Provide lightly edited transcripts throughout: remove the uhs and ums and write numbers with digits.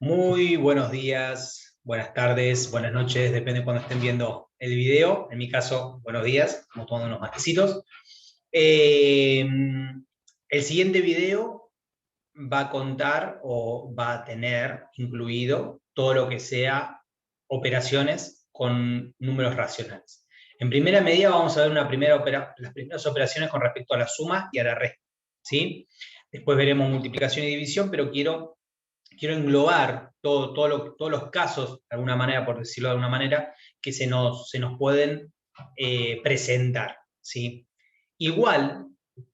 Muy buenos días, buenas tardes, buenas noches, depende de cuando estén viendo el video. En mi caso, buenos días, estamos tomando unos matecitos. El siguiente video va a contar o va a tener incluido todo lo que sea operaciones con números racionales. En primera medida vamos a ver las primeras operaciones con respecto a la suma y a la resta, ¿sí? Después veremos multiplicación y división, pero quiero englobar todos los casos, de alguna manera, por decirlo de alguna manera, que se nos pueden presentar, ¿sí? Igual,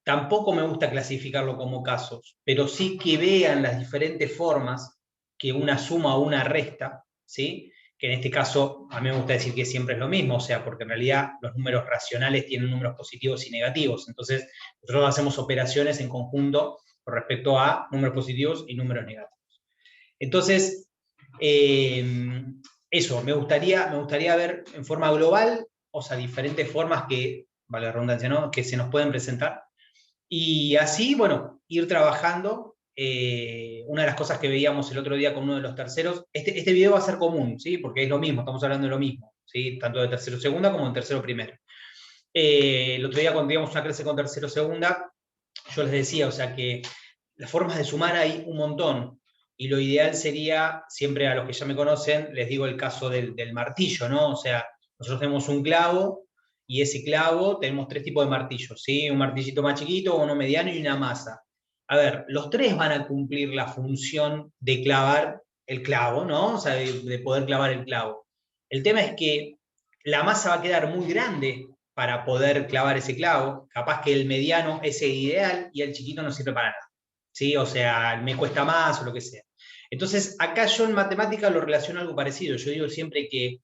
tampoco me gusta clasificarlo como casos, pero sí que vean las diferentes formas que una suma o una resta, ¿sí? Que en este caso a mí me gusta decir que siempre es lo mismo, o sea, porque en realidad los números racionales tienen números positivos y negativos, entonces nosotros hacemos operaciones en conjunto con respecto a números positivos y números negativos. Entonces, eso, me gustaría ver en forma global, o sea, diferentes formas que, vale la redundancia, ¿no? Que se nos pueden presentar. Y así, bueno, ir trabajando. Una de las cosas que veíamos el otro día con uno de los terceros, este video va a ser común, ¿sí? Porque es lo mismo, estamos hablando de lo mismo, ¿sí? Tanto de tercero segunda como de tercero primero. El otro día cuando íbamos una clase con tercero segunda, yo les decía, o sea, que las formas de sumar hay un montón. Y lo ideal sería, siempre a los que ya me conocen, les digo el caso del martillo, ¿no? O sea, nosotros tenemos un clavo y ese clavo tenemos tres tipos de martillos, ¿sí? Un martillito más chiquito, uno mediano y una masa. A ver, los tres van a cumplir la función de clavar el clavo, ¿no? O sea, de poder clavar el clavo. El tema es que la masa va a quedar muy grande para poder clavar ese clavo. Capaz que el mediano es el ideal y el chiquito no sirve para nada, ¿sí? O sea, me cuesta más o lo que sea. Entonces, acá yo en matemática lo relaciono a algo parecido. Yo digo siempre que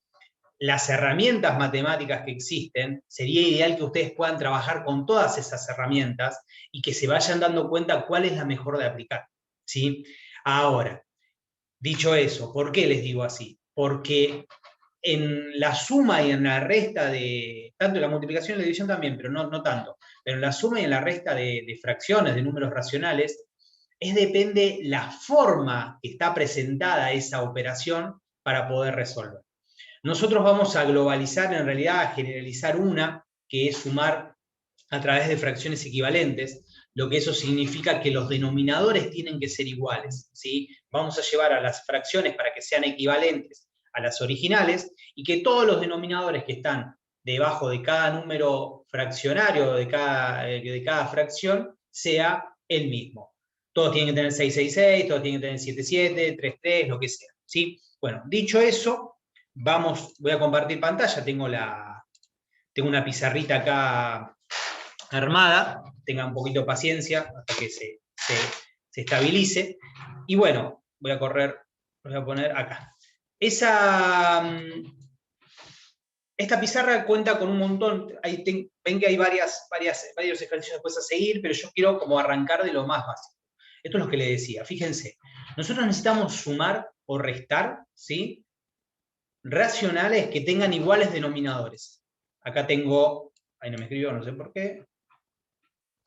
las herramientas matemáticas que existen, sería ideal que ustedes puedan trabajar con todas esas herramientas y que se vayan dando cuenta cuál es la mejor de aplicar, ¿sí? Ahora, dicho eso, ¿por qué les digo así? Porque en la suma y en la resta de, tanto en la multiplicación y la división también, pero no tanto, pero en la suma y en la resta de fracciones, de números racionales, depende la forma que está presentada esa operación para poder resolver. Nosotros vamos a globalizar, en realidad a generalizar una, que es sumar a través de fracciones equivalentes, lo que eso significa que los denominadores tienen que ser iguales, ¿sí? Vamos a llevar a las fracciones para que sean equivalentes a las originales y que todos los denominadores que están debajo de cada número fraccionario de cada fracción sea el mismo. Todos tienen que tener 666, todos tienen que tener 77, 33, lo que sea, ¿sí? Bueno, dicho eso, voy a compartir pantalla, tengo una pizarrita acá armada, tengan un poquito de paciencia hasta que se estabilice. Y bueno, voy a poner acá. Esta pizarra cuenta con un montón, ven que hay varios ejercicios después a seguir, pero yo quiero como arrancar de lo más básico. Esto es lo que le decía, fíjense, nosotros necesitamos sumar o restar, ¿sí? Racionales que tengan iguales denominadores. Acá tengo, ahí no me escribió, no sé por qué.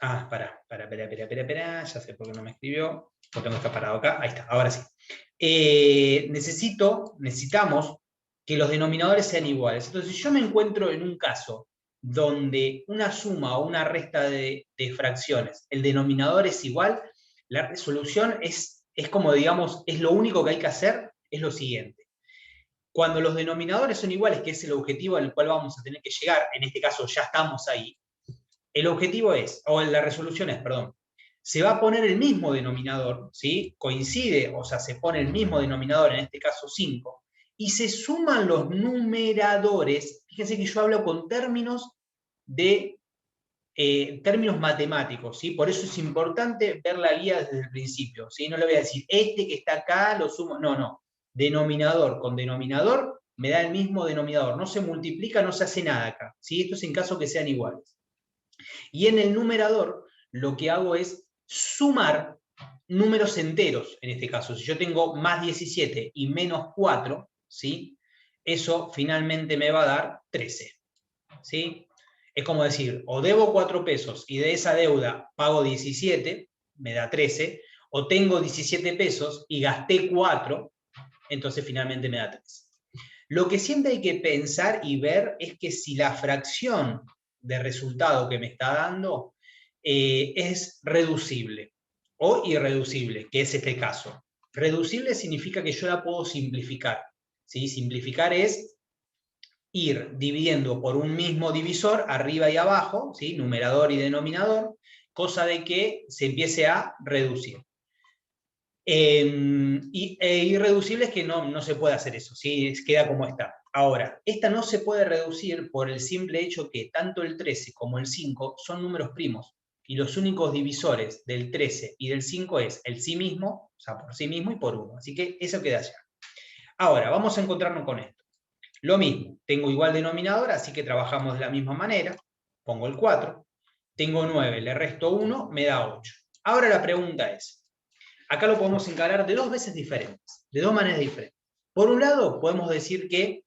Espera, ya sé por qué no me escribió, lo tengo parado acá, ahí está, ahora sí. Necesitamos que los denominadores sean iguales. Entonces, si yo me encuentro en un caso donde una suma o una resta de fracciones, el denominador es igual, la resolución es como, digamos, es lo único que hay que hacer, es lo siguiente. Cuando los denominadores son iguales, que es el objetivo al cual vamos a tener que llegar, en este caso ya estamos ahí, el objetivo es, o la resolución es, perdón, se va a poner el mismo denominador, ¿sí? Coincide, o sea, se pone el mismo denominador, en este caso 5, y se suman los numeradores. Fíjense que yo hablo con términos términos matemáticos, ¿sí? Por eso es importante ver la guía desde el principio, ¿sí? No le voy a decir, este que está acá lo sumo, no. Denominador con denominador me da el mismo denominador, no se multiplica, no se hace nada acá, ¿sí? Esto es en caso que sean iguales. Y en el numerador lo que hago es sumar números enteros, en este caso. Si yo tengo más 17 y menos 4, ¿sí? Eso finalmente me va a dar 13, ¿sí? Es como decir, o debo 4 pesos y de esa deuda pago 17, me da 13, o tengo 17 pesos y gasté 4, entonces finalmente me da 3. Lo que siempre hay que pensar y ver es que si la fracción de resultado que me está dando es reducible o irreducible, que es este caso. Reducible significa que yo la puedo simplificar, ¿sí? Simplificar es ir dividiendo por un mismo divisor, arriba y abajo, ¿sí? Numerador y denominador, cosa de que se empiece a reducir. Irreducible es que no se puede hacer eso, ¿sí? Queda como está. Ahora, esta no se puede reducir por el simple hecho que tanto el 13 como el 5 son números primos, y los únicos divisores del 13 y del 5 es el sí mismo, o sea, por sí mismo y por 1. Así que eso queda allá. Ahora, vamos a encontrarnos con esto. Lo mismo, tengo igual denominador, así que trabajamos de la misma manera. Pongo el 4, tengo 9, le resto 1, me da 8. Ahora la pregunta es, acá lo podemos encarar de dos veces diferentes, de dos maneras diferentes. Por un lado, podemos decir que,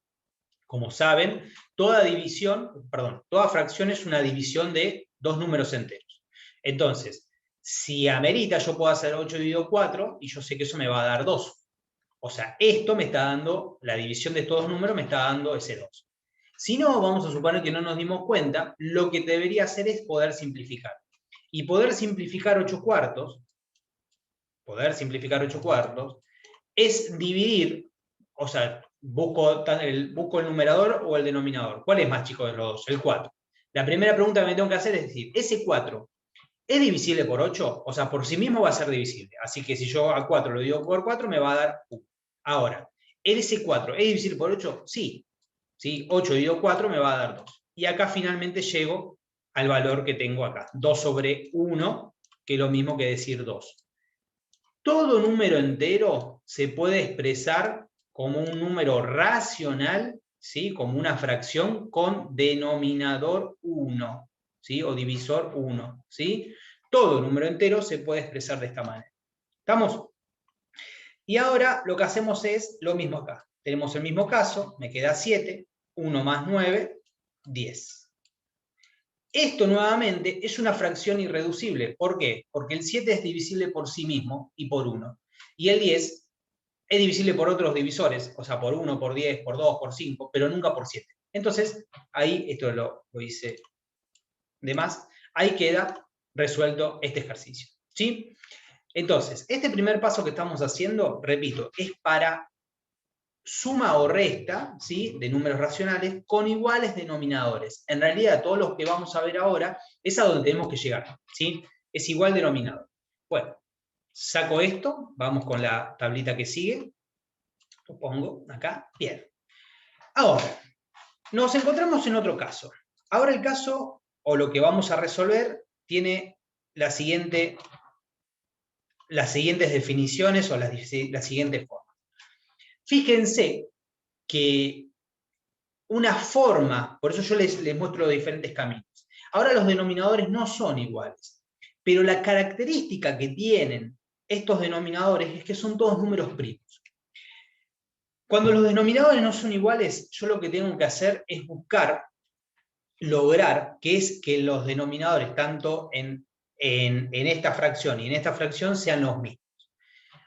como saben, toda fracción es una división de dos números enteros. Entonces, si amerita, yo puedo hacer 8 dividido 4 y yo sé que eso me va a dar 2. O sea, esto me está dando, la división de estos dos números me está dando ese 2. Si no, vamos a suponer que no nos dimos cuenta, lo que debería hacer es poder simplificar. Y poder simplificar 8 cuartos es dividir, o sea, busco el numerador o el denominador. ¿Cuál es más chico de los dos? El 4. La primera pregunta que me tengo que hacer es decir, ¿ese 4 es divisible por 8? O sea, por sí mismo va a ser divisible. Así que si yo a 4 lo divido por 4, me va a dar 1. Ahora, ¿ese 4 es divisible por 8? Sí. ¿Sí? 8 dividido 4 me va a dar 2. Y acá finalmente llego al valor que tengo acá. 2 sobre 1, que es lo mismo que decir 2. Todo número entero se puede expresar como un número racional, ¿sí? Como una fracción con denominador 1, ¿sí? O divisor 1, ¿sí? Todo número entero se puede expresar de esta manera. ¿Estamos? Y ahora lo que hacemos es lo mismo acá. Tenemos el mismo caso, me queda 7, 1 más 9, 10. Esto nuevamente es una fracción irreducible. ¿Por qué? Porque el 7 es divisible por sí mismo y por 1. Y el 10 es divisible por otros divisores, o sea, por 1, por 10, por 2, por 5, pero nunca por 7. Entonces, ahí, esto lo hice de más, ahí queda resuelto este ejercicio. ¿Sí? Entonces, este primer paso que estamos haciendo, repito, es para suma o resta, ¿sí? De números racionales con iguales denominadores. En realidad, todos los que vamos a ver ahora es a donde tenemos que llegar, ¿sí? Es igual denominador. Bueno, saco esto, vamos con la tablita que sigue, lo pongo acá, bien. Ahora, nos encontramos en otro caso. Ahora el caso, o lo que vamos a resolver, tiene las siguientes definiciones o las siguientes formas. Fíjense que una forma, por eso yo les muestro los diferentes caminos. Ahora los denominadores no son iguales, pero la característica que tienen estos denominadores es que son todos números primos. Cuando los denominadores no son iguales, yo lo que tengo que hacer es lograr que los denominadores, tanto en esta fracción y en esta fracción, sean los mismos.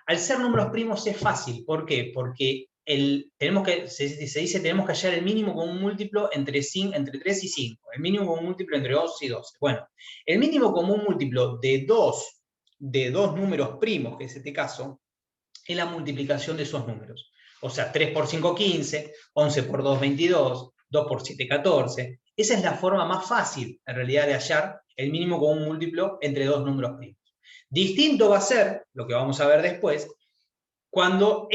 Al ser números primos es fácil. ¿Por qué? Porque se dice tenemos que hallar el mínimo común múltiplo entre 3 y 5, el mínimo común múltiplo entre 2 y 12. Bueno, el mínimo común múltiplo de dos números primos, que es este caso, es la multiplicación de esos números. O sea, 3 por 5, 15, 11 por 2, 22, 2 por 7, 14. Esa es la forma más fácil, en realidad, de hallar el mínimo común múltiplo entre dos números primos. Distinto va a ser, lo que vamos a ver después, cuando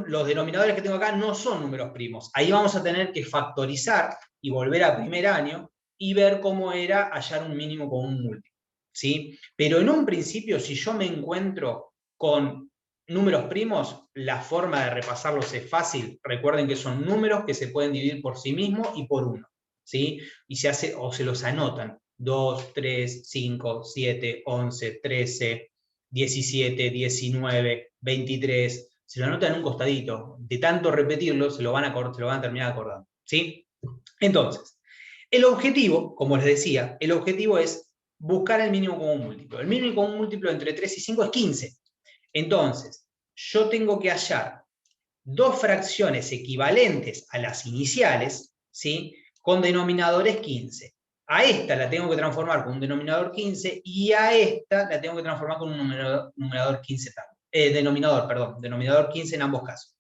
los denominadores que tengo acá no son números primos. Ahí vamos a tener que factorizar y volver a primer año y ver cómo era hallar un mínimo común múltiplo, ¿sí? Pero en un principio, si yo me encuentro con números primos, la forma de repasarlos es fácil. Recuerden que son números que se pueden dividir por sí mismos y por 1, ¿sí? Y se los anotan. 2, 3, 5, 7, 11, 13, 17, 19, 23, se lo anotan en un costadito. De tanto repetirlo, se lo van a terminar acordando, ¿sí? Entonces, el objetivo, como les decía, el objetivo es buscar el mínimo común múltiplo. El mínimo común múltiplo entre 3 y 5 es 15. Entonces, yo tengo que hallar dos fracciones equivalentes a las iniciales, ¿sí? Con denominadores 15. A esta la tengo que transformar con un denominador 15 y a esta la tengo que transformar con un numerador 15 también. Denominador 15 en ambos casos.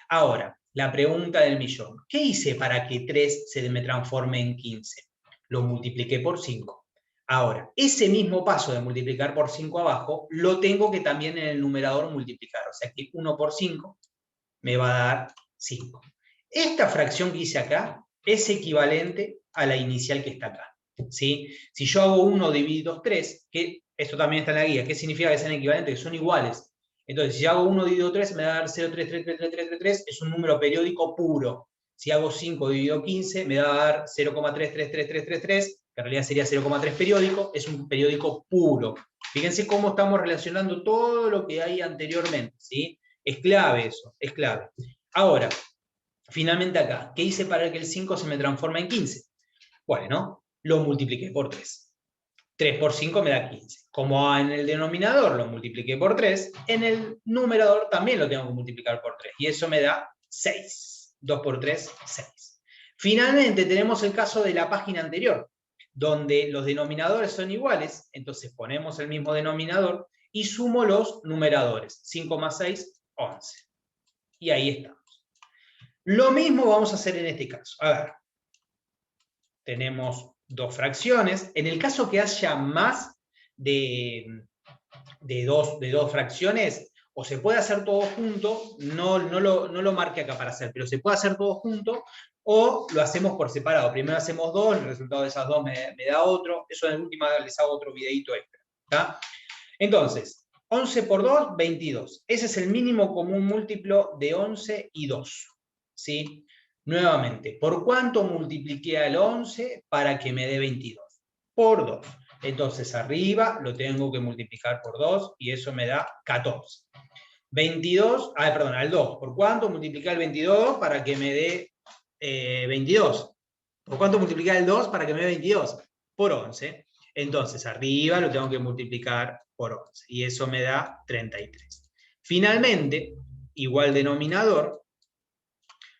Ahora, la pregunta del millón. ¿Qué hice para que 3 se me transforme en 15? Lo multipliqué por 5. Ahora, ese mismo paso de multiplicar por 5 abajo, lo tengo que también en el numerador multiplicar. O sea que 1 por 5 me va a dar 5. Esta fracción que hice acá es equivalente a la inicial que está acá. ¿Sí? Si yo hago 1 dividido 3, que esto también está en la guía, ¿qué significa que sean equivalentes? Que son iguales. Entonces, si hago 1 dividido 3, me va a dar 0,33333, es un número periódico puro. Si hago 5 dividido 15, me va a dar 0,333333, que en realidad sería 0,3 periódico, es un periódico puro. Fíjense cómo estamos relacionando todo lo que hay anteriormente, ¿sí? Es clave eso, es clave. Ahora, finalmente acá, ¿qué hice para que el 5 se me transforme en 15? Bueno, lo multipliqué por 3. 3 por 5 me da 15. Como en el denominador lo multipliqué por 3, en el numerador también lo tengo que multiplicar por 3. Y eso me da 6. 2 por 3, 6. Finalmente tenemos el caso de la página anterior, donde los denominadores son iguales, entonces ponemos el mismo denominador y sumo los numeradores. 5 más 6, 11. Y ahí estamos. Lo mismo vamos a hacer en este caso. A ver, tenemos dos fracciones. En el caso que haya más de dos fracciones, o se puede hacer todo junto, no lo marque acá para hacer, pero se puede hacer todo junto, o lo hacemos por separado. Primero hacemos dos, el resultado de esas dos me da otro. Eso en última les hago otro videito extra. ¿Tá? Entonces, 11 por 2, 22. Ese es el mínimo común múltiplo de 11 y 2. ¿Sí? Nuevamente, ¿por cuánto multipliqué al 11 para que me dé 22? Por 2. Entonces arriba lo tengo que multiplicar por 2 y eso me da 14. 22, al 2. ¿Por cuánto multipliqué el 22 para que me dé 22? ¿Por cuánto multipliqué el 2 para que me dé 22? Por 11. Entonces arriba lo tengo que multiplicar por 11 y eso me da 33. Finalmente, igual denominador,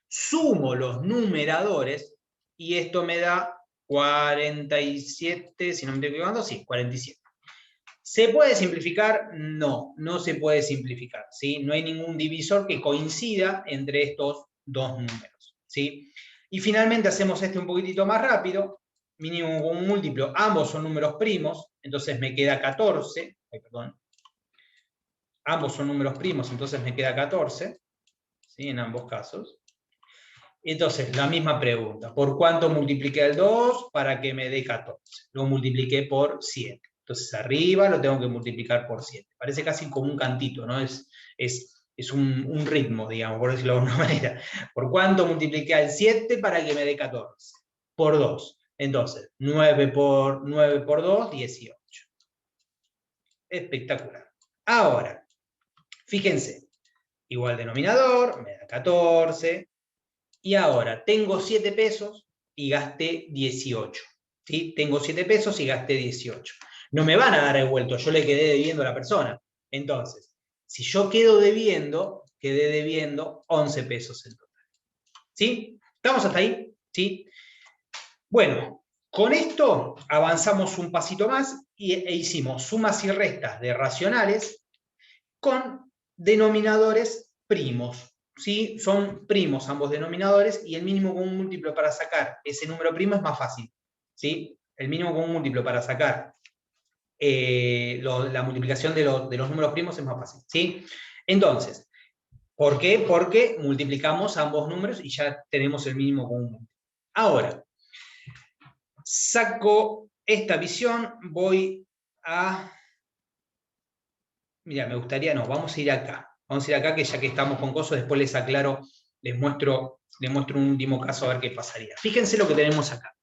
sumo los numeradores y esto me da 47, si no me estoy equivocando, sí, 47. ¿Se puede simplificar? No, no se puede simplificar, ¿sí? No hay ningún divisor que coincida entre estos dos números, ¿sí? Y finalmente hacemos este un poquitito más rápido, mínimo común múltiplo, ambos son números primos, entonces me queda 14, ambos son números primos, entonces me queda 14, ¿sí? En ambos casos. Entonces, la misma pregunta, ¿por cuánto multipliqué el 2 para que me dé 14? Lo multipliqué por 7. Entonces, arriba lo tengo que multiplicar por 7. Parece casi como un cantito, ¿no? Es un ritmo, digamos, por decirlo de alguna manera. ¿Por cuánto multipliqué el 7 para que me dé 14? Por 2. Entonces, 9 por 2, 18. Espectacular. Ahora, fíjense, igual denominador, me da 14. Y ahora, tengo 7 pesos y gasté 18. ¿Sí? Tengo 7 pesos y gasté 18. No me van a dar el vuelto, yo le quedé debiendo a la persona. Entonces, si yo quedé debiendo 11 pesos en total. ¿Sí? ¿Estamos hasta ahí? ¿Sí? Bueno, con esto avanzamos un pasito más e hicimos sumas y restas de racionales con denominadores primos. ¿Sí? Son primos ambos denominadores y el mínimo común múltiplo para sacar ese número primo es más fácil. ¿Sí? El mínimo común múltiplo para sacar la multiplicación de los números primos es más fácil. ¿Sí? Entonces, ¿por qué? Porque multiplicamos ambos números y ya tenemos el mínimo común múltiplo. Ahora, saco esta visión, voy a... Mira, me gustaría, no, vamos a ir acá. Vamos a ir acá, que ya que estamos con cosas, después les aclaro, les muestro un último caso a ver qué pasaría. Fíjense lo que tenemos acá.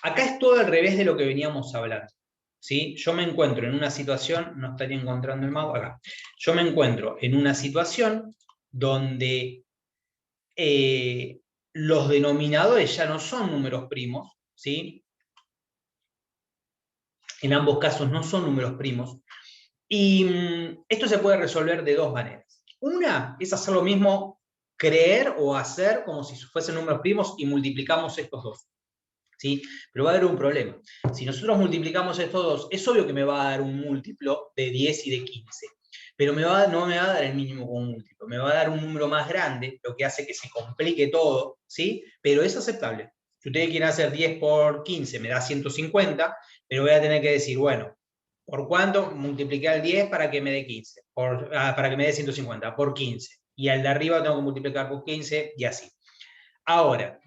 Acá es todo al revés de lo que veníamos hablando. ¿Sí? Yo me encuentro en una situación, no estaría encontrando el mouse acá. Yo me encuentro en una situación donde los denominadores ya no son números primos, ¿sí? En ambos casos no son números primos. Y esto se puede resolver de dos maneras. Una es hacer lo mismo, creer o hacer como si fuesen números primos y multiplicamos estos dos. ¿Sí? Pero va a haber un problema. Si nosotros multiplicamos estos dos, es obvio que me va a dar un múltiplo de 10 y de 15, pero no me va a dar el mínimo común múltiplo, me va a dar un número más grande, lo que hace que se complique todo, ¿sí? Pero es aceptable. Si ustedes quieren hacer 10 por 15, me da 150, pero voy a tener que decir, bueno, ¿por cuánto multipliqué al 10 para que me dé 15? Para que me dé 150, por 15. Y al de arriba tengo que multiplicar por 15 y así. Ahora,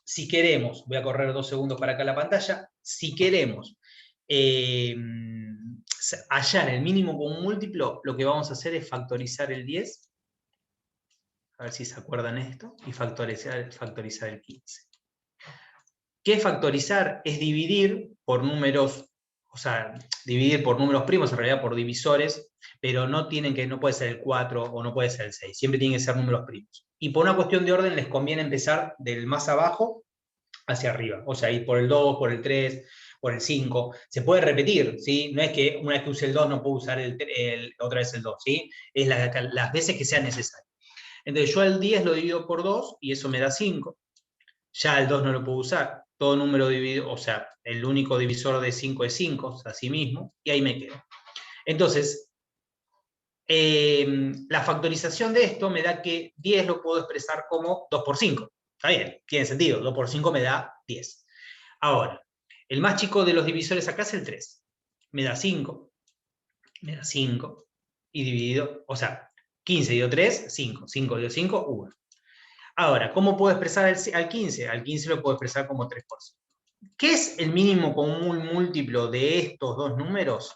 si queremos, voy a correr 2 segundos para acá la pantalla, si queremos hallar el mínimo común múltiplo, lo que vamos a hacer es factorizar el 10, a ver si se acuerdan esto, y factorizar el 15. ¿Qué es factorizar? Es dividir por números, o sea, dividir por números primos, en realidad por divisores, pero no puede ser el 4 o no puede ser el 6, siempre tienen que ser números primos. Y por una cuestión de orden les conviene empezar del más abajo hacia arriba, o sea, ir por el 2, por el 3, por el 5, se puede repetir, ¿sí? No es que una vez que use el 2 no puedo usar otra vez el 2, ¿sí? Es las veces que sea necesario. Entonces yo al 10 lo divido por 2 y eso me da 5, ya el 2 no lo puedo usar, todo número dividido, o sea, el único divisor de 5 es 5, o sea, así mismo, y ahí me quedo. Entonces, la factorización de esto me da que 10 lo puedo expresar como 2 por 5. Está bien, tiene sentido, 2 por 5 me da 10. Ahora, el más chico de los divisores acá es el 3. Me da 5, me da 5, y dividido, o sea, 15 dio 3, 5, 5 dio 5, 1. Ahora, ¿cómo puedo expresar al 15? Al 15 lo puedo expresar como 3 por 5. ¿Qué es el mínimo común múltiplo de estos dos números?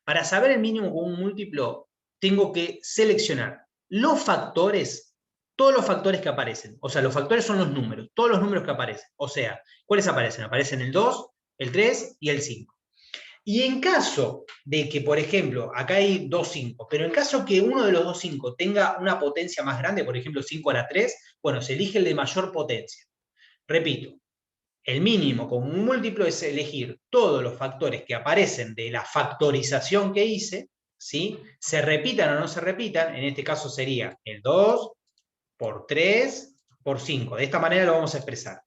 Para saber el mínimo común múltiplo, tengo que seleccionar los factores, todos los factores que aparecen. O sea, los factores son los números, todos los números que aparecen. O sea, ¿cuáles aparecen? Aparecen el 2, el 3 y el 5. Y en caso de que, por ejemplo, acá hay 2 5, pero en caso que uno de los dos 5 tenga una potencia más grande, por ejemplo 5 a la 3, bueno, se elige el de mayor potencia. Repito, el mínimo común múltiplo es elegir todos los factores que aparecen de la factorización que hice, ¿sí? Se repitan o no se repitan, en este caso sería el 2 por 3 por 5. De esta manera lo vamos a expresar.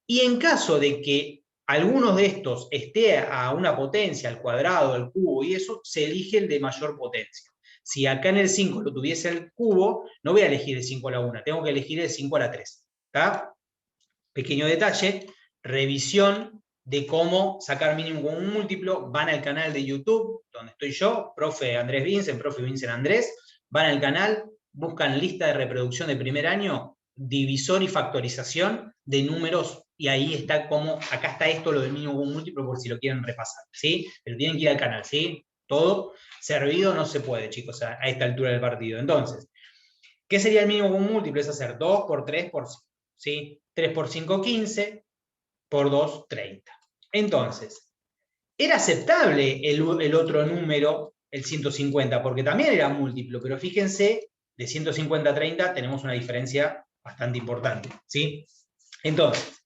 Y en caso de que algunos de estos esté a una potencia, al cuadrado, al cubo y eso, se elige el de mayor potencia. Si acá en el 5 lo tuviese el cubo, no voy a elegir el 5 a la 1, tengo que elegir el 5 a la 3. ¿Está? Pequeño detalle, revisión de cómo sacar mínimo con un múltiplo, van al canal de YouTube, donde estoy yo, profe Andrés Vincent, profe Vincent Andrés, van al canal, buscan lista de reproducción de primer año, divisor y factorización de números, y ahí está como, acá está esto, lo del mínimo con un múltiplo, por si lo quieren repasar, ¿sí? Pero tienen que ir al canal, ¿sí? Todo servido no se puede, chicos, a esta altura del partido. Entonces, ¿qué sería el mínimo con un múltiplo? Es hacer 2 por 3 por 5, ¿sí? 3 por 5, 15, por 2, 30. Entonces, era aceptable el otro número, el 150, porque también era múltiplo, pero fíjense, de 150 a 30 tenemos una diferencia bastante importante, ¿sí? Entonces,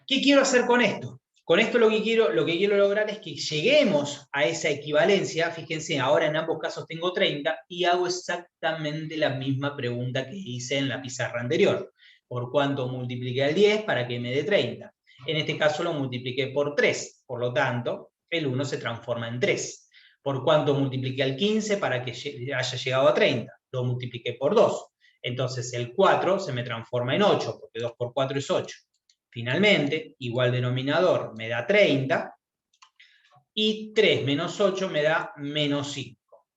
¿qué quiero hacer con esto? Con esto lo que quiero lograr es que lleguemos a esa equivalencia. Fíjense, ahora en ambos casos tengo 30 y hago exactamente la misma pregunta que hice en la pizarra anterior. ¿Por cuánto multipliqué el 10 para que me dé 30? En este caso lo multipliqué por 3, por lo tanto, el 1 se transforma en 3. ¿Por cuánto multipliqué el 15 para que haya llegado a 30? Lo multipliqué por 2. Entonces el 4 se me transforma en 8, porque 2 por 4 es 8. Finalmente, igual denominador me da 30 y 3 menos 8 me da menos 5.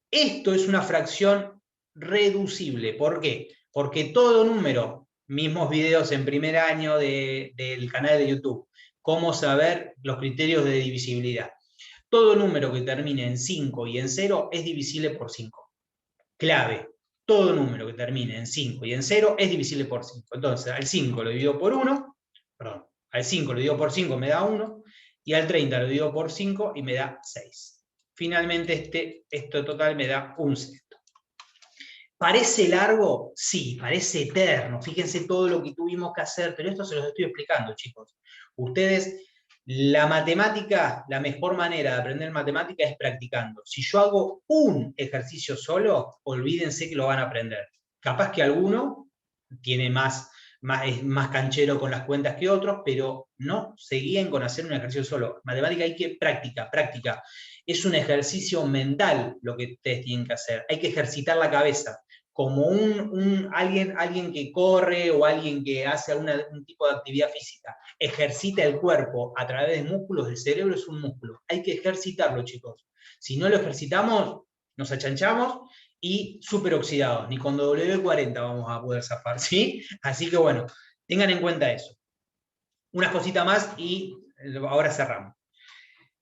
Esto es una fracción reducible. ¿Por qué? Porque todo número, mismos videos en primer año del canal de YouTube, cómo saber los criterios de divisibilidad. Todo número que termine en 5 y en 0 es divisible por 5. Clave. Todo número que termine en 5 y en 0 es divisible por 5. Entonces, al 5 lo divido por 1, perdón, al 5 lo divido por 5 me da 1, y al 30 lo divido por 5 y me da 6. Finalmente, esto total me da un sexto. ¿Parece largo? Sí, parece eterno. Fíjense todo lo que tuvimos que hacer, pero esto se los estoy explicando, chicos. Ustedes La matemática, la mejor manera de aprender matemática es practicando. Si yo hago un ejercicio solo, olvídense que lo van a aprender. Capaz que alguno tiene es más canchero con las cuentas que otros, pero no se guíen con hacer un ejercicio solo. Matemática hay que práctica. Es un ejercicio mental lo que ustedes tienen que hacer. Hay que ejercitar la cabeza como alguien que corre o alguien que hace un tipo de actividad física. Ejercita el cuerpo a través de músculos, el cerebro es un músculo. Hay que ejercitarlo, chicos. Si no lo ejercitamos, nos achanchamos y súper oxidados. Ni con W40 vamos a poder zafar, ¿sí? Así que bueno, tengan en cuenta eso. Unas cositas más y ahora cerramos.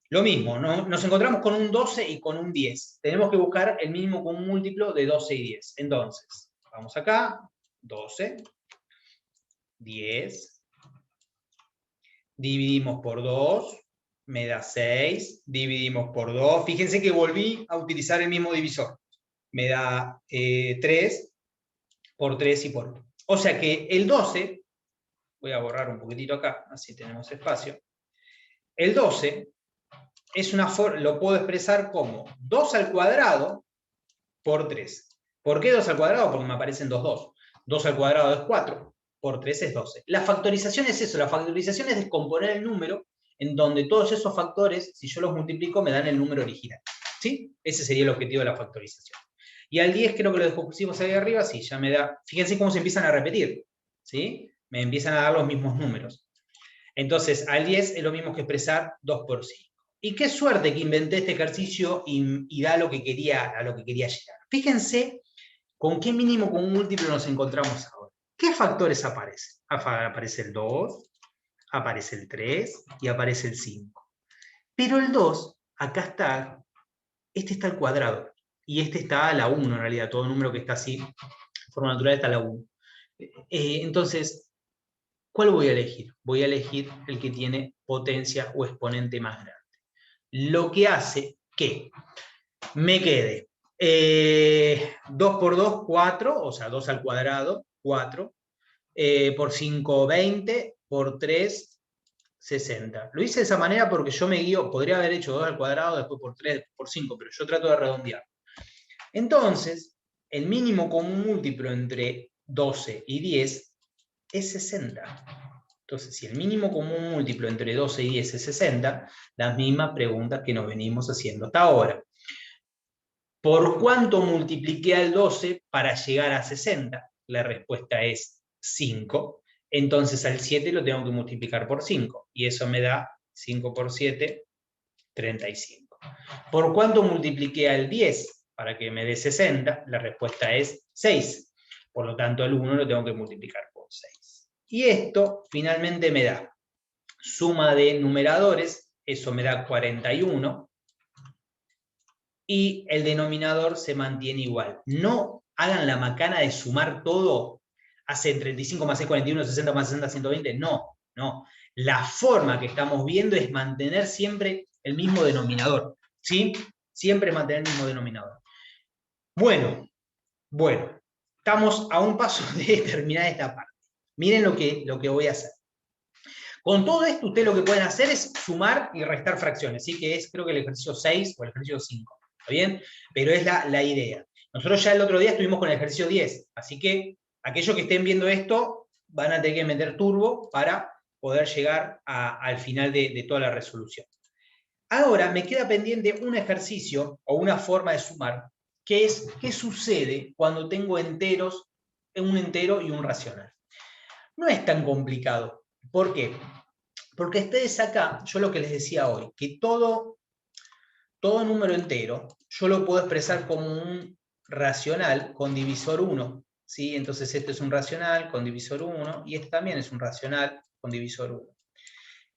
Lo mismo, ¿no? Nos encontramos con un 12 y con un 10. Tenemos que buscar el mínimo común múltiplo de 12 y 10. Entonces, vamos acá, 12, 10, dividimos por 2, me da 6, dividimos por 2. Fíjense que volví a utilizar el mismo divisor. Me da 3 por 3 y por 1. O sea que el 12, voy a borrar un poquitito acá, así tenemos espacio. El 12 lo puedo expresar como 2 al cuadrado por 3. ¿Por qué 2 al cuadrado? Porque me aparecen 2. 2 al cuadrado es 4, por 3 es 12. La factorización es eso, la factorización es descomponer el número en donde todos esos factores, si yo los multiplico, me dan el número original. ¿Sí? Ese sería el objetivo de la factorización. Y al 10 creo que lo descompusimos ahí arriba, sí, ya me da, fíjense cómo se empiezan a repetir, ¿sí? Me empiezan a dar los mismos números. Entonces, al 10 es lo mismo que expresar 2 por 5. Y qué suerte que inventé este ejercicio y da a lo que quería llegar. Fíjense con qué mínimo común múltiplo nos encontramos ahora. ¿Qué factores aparecen? Aparece el 2, aparece el 3 y aparece el 5. Pero el 2, acá está, este está al cuadrado. Y este está a la 1 en realidad, todo número que está así, de forma natural está a la 1. Entonces, ¿cuál voy a elegir? Voy a elegir el que tiene potencia o exponente más grande. Lo que hace que me quede 2 por 2, 4, o sea, 2 al cuadrado, 4, por 5, 20, por 3, 60. Lo hice de esa manera porque yo me guío, podría haber hecho 2 al cuadrado, después por 3, después por 5, pero yo trato de redondear. Entonces, el mínimo común múltiplo entre 12 y 10 es 60. Entonces, si el mínimo común múltiplo entre 12 y 10 es 60, las mismas preguntas que nos venimos haciendo hasta ahora. ¿Por cuánto multipliqué al 12 para llegar a 60? La respuesta es 5. Entonces al 7 lo tengo que multiplicar por 5. Y eso me da 5 por 7, 35. ¿Por cuánto multipliqué al 10 para que me dé 60? La respuesta es 6. Por lo tanto, al 1 lo tengo que multiplicar por 6. Y esto finalmente me da suma de numeradores, eso me da 41, y el denominador se mantiene igual. No hagan la macana de sumar todo, hacen 35 más 6, 41, 60 más 60, 120, no. La forma que estamos viendo es mantener siempre el mismo denominador, ¿sí? Siempre mantener el mismo denominador. Bueno, estamos a un paso de terminar esta parte. Miren lo que voy a hacer. Con todo esto, ustedes lo que pueden hacer es sumar y restar fracciones, ¿sí? Que es, creo que el ejercicio 6 o el ejercicio 5, ¿está bien? Pero es la idea. Nosotros ya el otro día estuvimos con el ejercicio 10, así que aquellos que estén viendo esto van a tener que meter turbo para poder llegar al final de toda la resolución. Ahora me queda pendiente un ejercicio o una forma de sumar, que es qué sucede cuando tengo enteros, un entero y un racional. No es tan complicado. ¿Por qué? Porque ustedes acá, yo lo que les decía hoy, que todo número entero, yo lo puedo expresar como un racional con divisor 1. ¿Sí? Entonces este es un racional con divisor 1 y este también es un racional con divisor 1.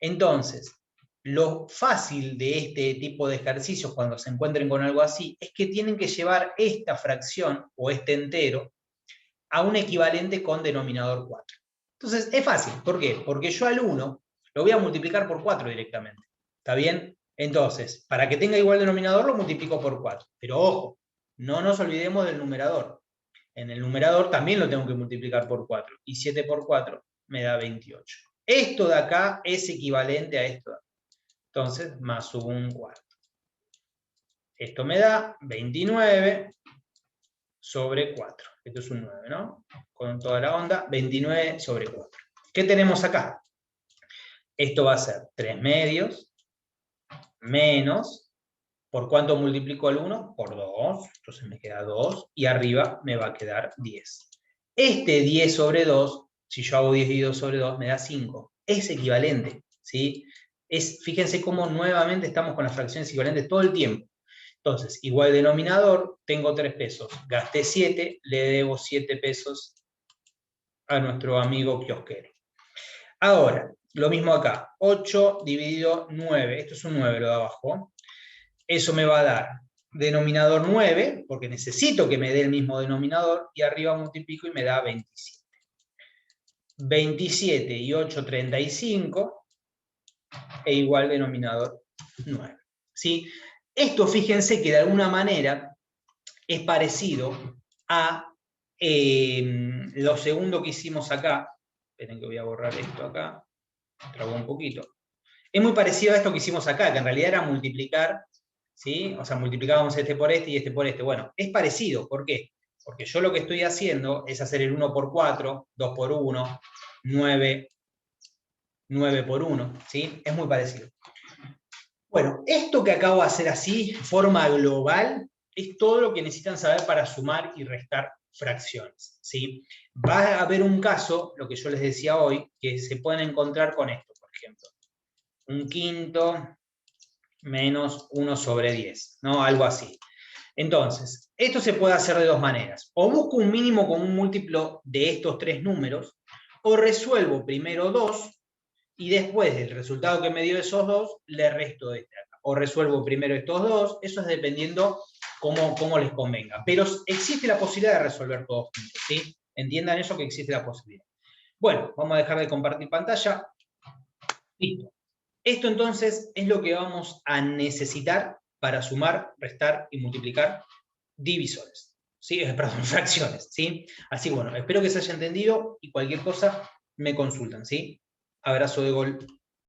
Entonces, lo fácil de este tipo de ejercicios cuando se encuentren con algo así es que tienen que llevar esta fracción o este entero a un equivalente con denominador 4. Entonces, es fácil. ¿Por qué? Porque yo al 1 lo voy a multiplicar por 4 directamente. ¿Está bien? Entonces, para que tenga igual denominador, lo multiplico por 4. Pero ojo, no nos olvidemos del numerador. En el numerador también lo tengo que multiplicar por 4. Y 7 por 4 me da 28. Esto de acá es equivalente a esto de acá. Entonces, más 1/4. Esto me da 29 sobre 4. Esto es un 9, ¿no? Con toda la onda, 29 sobre 4. ¿Qué tenemos acá? Esto va a ser 3 medios menos, ¿por cuánto multiplico el 1? Por 2, entonces me queda 2, y arriba me va a quedar 10. Este 10 sobre 2, si yo hago 10 dividido sobre 2, me da 5. Es equivalente, ¿sí? Fíjense cómo nuevamente estamos con las fracciones equivalentes todo el tiempo. Entonces, igual denominador, tengo 3 pesos. Gasté 7, le debo 7 pesos a nuestro amigo kiosquero. Ahora, lo mismo acá. 8 dividido 9. Esto es un 9 lo de abajo. Eso me va a dar denominador 9, porque necesito que me dé el mismo denominador, y arriba multiplico y me da 27. 27 y 8, 35, e igual denominador 9. ¿Sí? Esto, fíjense que de alguna manera es parecido a lo segundo que hicimos acá. Esperen que voy a borrar esto acá. Trabó un poquito. Es muy parecido a esto que hicimos acá, que en realidad era multiplicar, ¿sí? O sea, multiplicábamos este por este y este por este. Bueno, es parecido. ¿Por qué? Porque yo lo que estoy haciendo es hacer el 1 por 4, 2 por 1, 9 por 1, ¿sí? Es muy parecido. Bueno, esto que acabo de hacer así, forma global, es todo lo que necesitan saber para sumar y restar fracciones, ¿sí? Va a haber un caso, lo que yo les decía hoy, que se pueden encontrar con esto, por ejemplo. 1/5 menos 1 sobre 10, ¿no? Algo así. Entonces, esto se puede hacer de dos maneras. O busco un mínimo con un múltiplo de estos tres números, o resuelvo primero 2, y después del resultado que me dio esos 2, le resto este acá. O resuelvo primero estos 2, eso es dependiendo cómo les convenga. Pero existe la posibilidad de resolver todos juntos, ¿sí? Entiendan eso, que existe la posibilidad. Bueno, vamos a dejar de compartir pantalla. Listo. Esto entonces es lo que vamos a necesitar para sumar, restar y multiplicar divisores. ¿Sí? Perdón, fracciones. ¿Sí? Así que bueno, espero que se haya entendido y cualquier cosa me consultan. ¿Sí? Abrazo de gol.